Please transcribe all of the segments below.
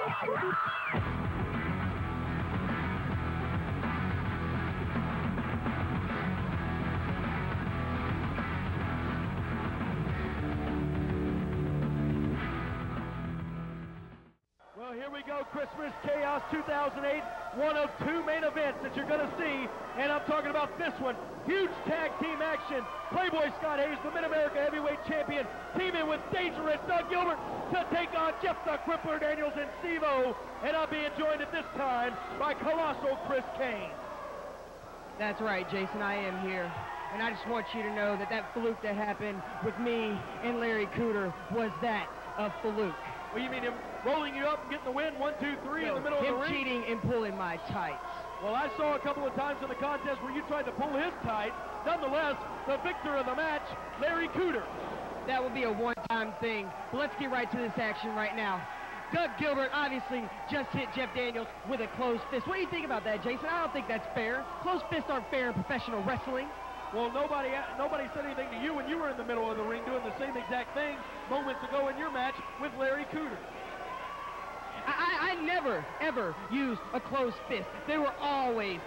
Well, here we go, Christmas Chaos 2008, one of two main events that you're going to see, and I'm talking about this one. Huge tag team action. Playboy Scott Hayes, the Mid-America Heavyweight Champion, teaming with Dangerous Doug Gilbert to take on Jeff the Crippler Daniels and Steve-O, and I'm being joined at this time by Colossal Chris Kane. That's right, Jason, I am here. And I just want you to know that that fluke that happened with me and Larry Cooter was that of fluke. Well, you mean him rolling you up and getting the win, 1, 2, 3 in the middle of the ring? Him cheating and pulling my tights. Well, I saw a couple of times in the contest where you tried to pull his tights. Nonetheless, the victor of the match, Larry Cooter. That will be a one-time thing. But let's get right to this action right now. Doug Gilbert obviously just hit Jeff Daniels with a closed fist. What do you think about that, Jason? I don't think that's fair. Closed fists aren't fair in professional wrestling. Well, nobody said anything to you when you were in the middle of the ring doing the same exact thing moments ago in your match with Larry Cooter. I never, ever used a closed fist. They were always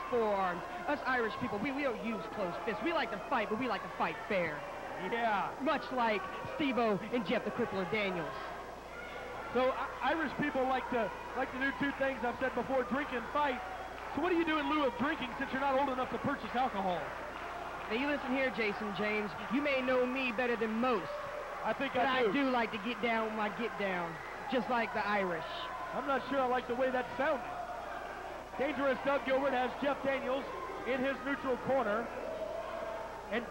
forearms. Us Irish people, we don't use closed fists. We like to fight, but we like to fight fair. Yeah. Much like Steve-O and Jeff the Crippler Daniels. So Irish people like to do two things I've said before, drink and fight. So what do you do in lieu of drinking since you're not old enough to purchase alcohol? Now you listen here, Jason James. You may know me better than most. I think but I do. I do like to get down when I get down, just like the Irish. I'm not sure I like the way that sounded. Dangerous Doug Gilbert has Jeff Daniels in his neutral corner. And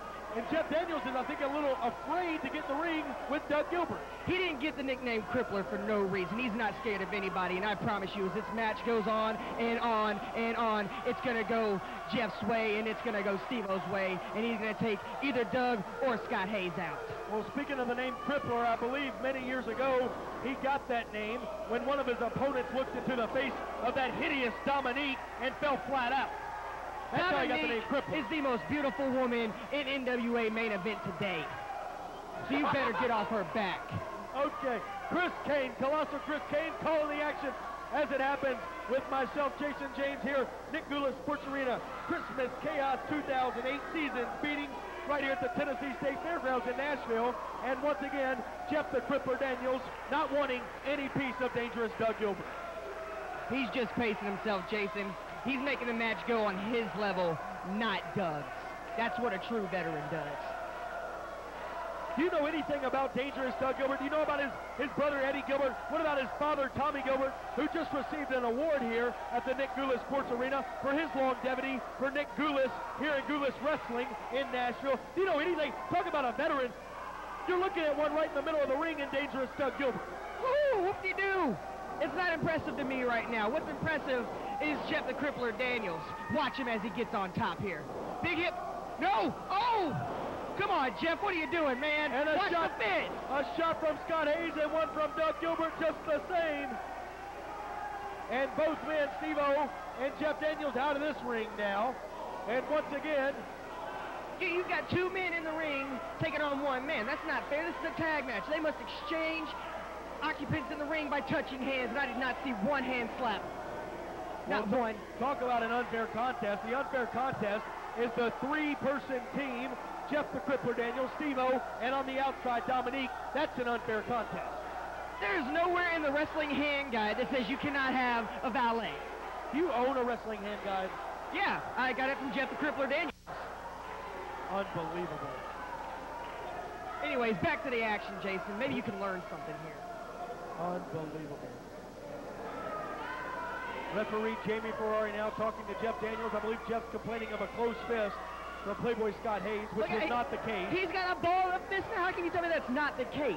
Jeff Daniels is, I think, a little afraid to get in the ring with Doug Gilbert. He didn't get the nickname Crippler for no reason. He's not scared of anybody, and I promise you, as this match goes on and on and on, it's going to go Jeff's way, and it's going to go Steve-O's way, and he's going to take either Doug or Scott Hayes out. Well, speaking of the name Crippler, I believe many years ago, he got that name when one of his opponents looked into the face of that hideous Dominique and fell flat out. That's how he got the name Crippler. Is the most beautiful woman in NWA main event today. So you better get off her back. Okay, Chris Kane, Colossal Chris Kane, calling the action as it happens with myself, Jason James here, Nick Goulas Sports Arena, Christmas Chaos 2008 season beating right here at the Tennessee State Fairgrounds in Nashville. And once again, Jeff the Crippler Daniels not wanting any piece of Dangerous Doug Gilbert. He's just pacing himself, Jason. He's making the match go on his level, not Doug's. That's what a true veteran does. Do you know anything about Dangerous Doug Gilbert? Do you know about his brother Eddie Gilbert? What about his father Tommy Gilbert, who just received an award here at the Nick Goulas Sports Arena for his longevity for Nick Goulas here in Goulas Wrestling in Nashville? Do you know anything? Talk about a veteran. You're looking at one right in the middle of the ring in Dangerous Doug Gilbert. Woo, whoop-de-doo. It's not impressive to me right now. What's impressive is Jeff the Crippler Daniels. Watch him as he gets on top here. Big hip. No! Oh! Come on, Jeff. What are you doing, man? And watch the fit. A shot from Scott Hayes and one from Doug Gilbert, just the same. And both men, Steve-O and Jeff Daniels, out of this ring now. And once again, you've got two men in the ring taking on one man. That's not fair. This is a tag match. They must exchange occupants in the ring by touching hands, and I did not see one hand slap. Not one. Talk about an unfair contest. The unfair contest is the three-person team, Jeff the Crippler Daniels, Steve-O, and on the outside, Dominique. That's an unfair contest. There's nowhere in the wrestling hand guide that says you cannot have a valet. You own a wrestling hand guide? Yeah, I got it from Jeff the Crippler Daniels. Unbelievable. Anyways, back to the action, Jason. Maybe you can learn something here. Unbelievable. Referee Jamie Ferrari now talking to Jeff Daniels. I believe Jeff's complaining of a closed fist from Playboy Scott Hayes, which is not the case. He's got a ball up fist now. How can you tell me that's not the case?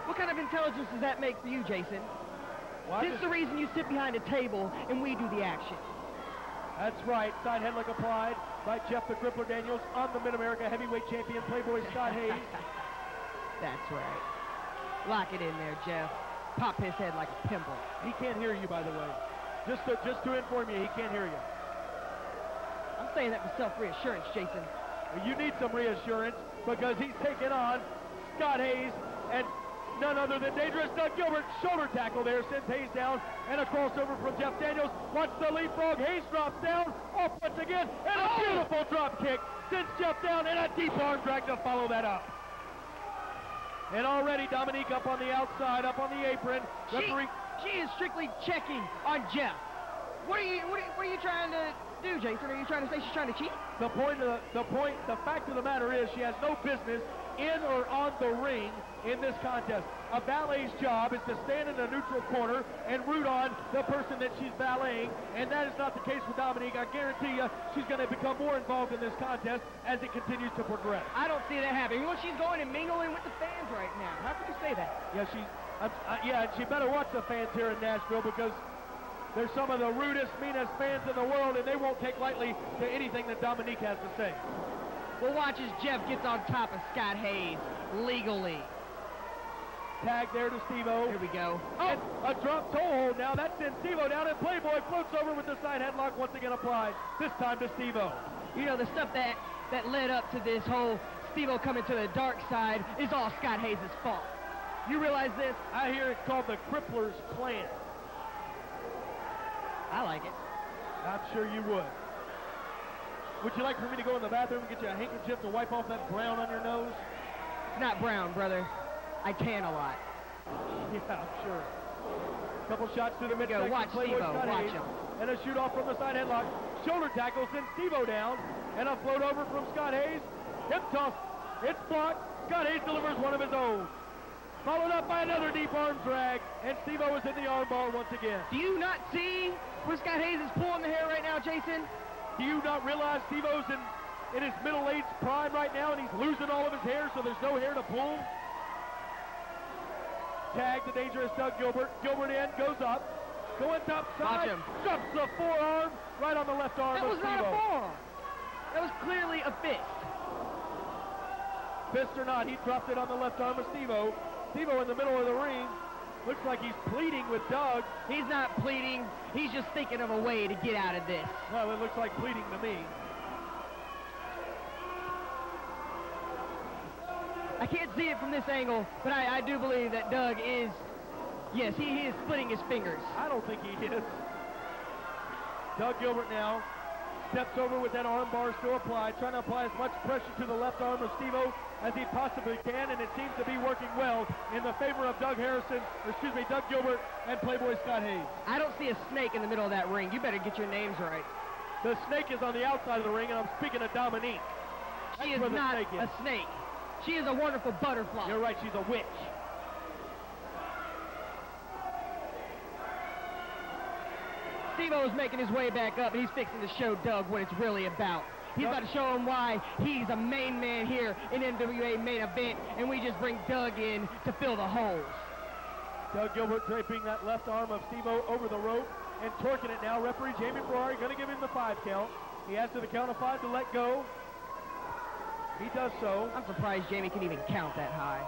What kind of intelligence does that make for you, Jason? Well, this is the reason you sit behind a table and we do the action. That's right. Side headlock applied by Jeff the Crippler Daniels on the Mid-America Heavyweight Champion, Playboy Scott Hayes. That's right. Lock it in there, Jeff. Pop his head like a pimple. He can't hear you, by the way. Just to inform you, he can't hear you. I'm saying that for self-reassurance, Jason. Well, you need some reassurance because he's taking on Scott Hayes, and none other than Dangerous Doug Gilbert. Shoulder tackle there, sends Hayes down, and a crossover from Jeff Daniels. Watch the leapfrog. Hayes drops down, off once again, and a beautiful drop kick. Sends Jeff down, and a deep arm drag to follow that up. And already Dominique up on the outside, up on the apron. She is strictly checking on Jeff. What are you trying to do, Jason? Are you trying to say she's trying to cheat? The fact of the matter is she has no business in or on the ring in this contest. A valet's job is to stand in a neutral corner and root on the person that she's valeting, and that is not the case with Dominique. I guarantee you she's going to become more involved in this contest as it continues to progress. I don't see that happening. Well, she's going and mingling with the fans right now. How can you say that? Yeah, she better watch the fans here in Nashville, because they're some of the rudest, meanest fans in the world, and they won't take lightly to anything that Dominique has to say. Well, watch as Jeff gets on top of Scott Hayes legally. Tag there to Steve-O. Here we go. Oh, a drop toe hold now. That sends Steve-O down, and Playboy floats over with the side headlock once again applied, this time to Steve-O. You know, the stuff that led up to this whole Steve-O coming to the dark side is all Scott Hayes' fault. You realize this? I hear it's called the Crippler's Plan. I like it. I'm sure you would. Would you like for me to go in the bathroom and get you a handkerchief to wipe off that brown on your nose? It's not brown, brother. I tan a lot. Yeah, I'm sure. Couple shots to the midsection. Watch Steve-O, watch him. And a shoot off from the side headlock. Shoulder tackle sends Steve-O down. And a float over from Scott Hayes. Hip toss. It's blocked. Scott Hayes delivers one of his own. Followed up by another deep arm drag. And Steve-O is in the armbar once again. Do you not see where Scott Hayes is pulling the hair right now, Jason? Do you not realize Steve-O's in his middle-aged prime right now, and he's losing all of his hair, so there's no hair to pull? Tag the Dangerous Doug Gilbert. Gilbert in, goes up. Going top side. Watch him. Drops the forearm right on the left arm That of was Steve-O. not a forearm. That was clearly a fist. Fist or not, he dropped it on the left arm of Steve-O. Steve-O in the middle of the ring. Looks like he's pleading with Doug. He's not pleading. He's just thinking of a way to get out of this. Well, it looks like pleading to me. I can't see it from this angle, but I do believe that Doug is, yes, he is splitting his fingers. I don't think he is. Doug Gilbert now steps over with that arm bar still applied, trying to apply as much pressure to the left arm of Steve-O as he possibly can, and it seems to be working well in the favor of Doug Gilbert and Playboy Scott Hayes. I don't see a snake in the middle of that ring. You better get your names right. The snake is on the outside of the ring, and I'm speaking of Dominique. She is not a snake. She is a wonderful butterfly. You're right, she's a witch. Steve-O is making his way back up, and he's fixing to show Doug what it's really about. He's about to show him why he's a main man here in NWA main event, and we just bring Doug in to fill the holes. Doug Gilbert draping that left arm of Steve-O over the rope and torquing it now. Referee Jamie Ferrari going to give him the 5 count. He has to the count of 5 to let go. He does so. I'm surprised Jamie can even count that high.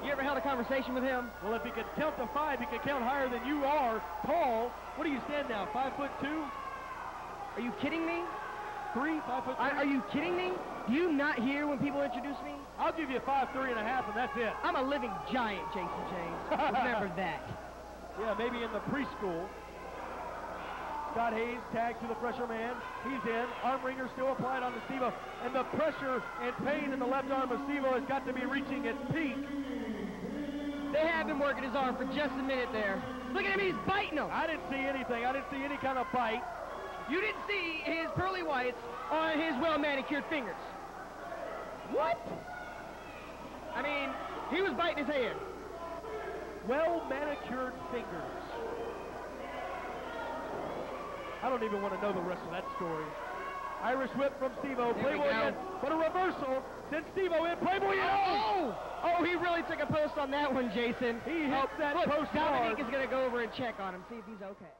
You ever held a conversation with him? Well, if he can count to 5, he can count higher than you are tall. What do you stand now, 5'2"? Are you kidding me? 3, 5'3"? Are you kidding me? Do you not hear when people introduce me? I'll give you 5'3" and a half, and that's it. I'm a living giant, Jason James. Remember that. Yeah, maybe in the preschool. Scott Hayes tagged to the pressure man. He's in. Arm wringer still applied on the Steve-O. And the pressure and pain in the left arm of Steve-O has got to be reaching its peak. They have been working his arm for just a minute there. Look at him, he's biting him. I didn't see anything. I didn't see any kind of bite. You didn't see his pearly whites on his well-manicured fingers. What? I mean, he was biting his hand. Well-manicured fingers. I don't even want to know the rest of that story. Irish whip from Steve-O. Playboy in, but a reversal. Sends Steve-O in. Playboy in. Oh, he really took a post on that one, Jason. He hits that post hard. Dominique is going to go over and check on him, see if he's okay.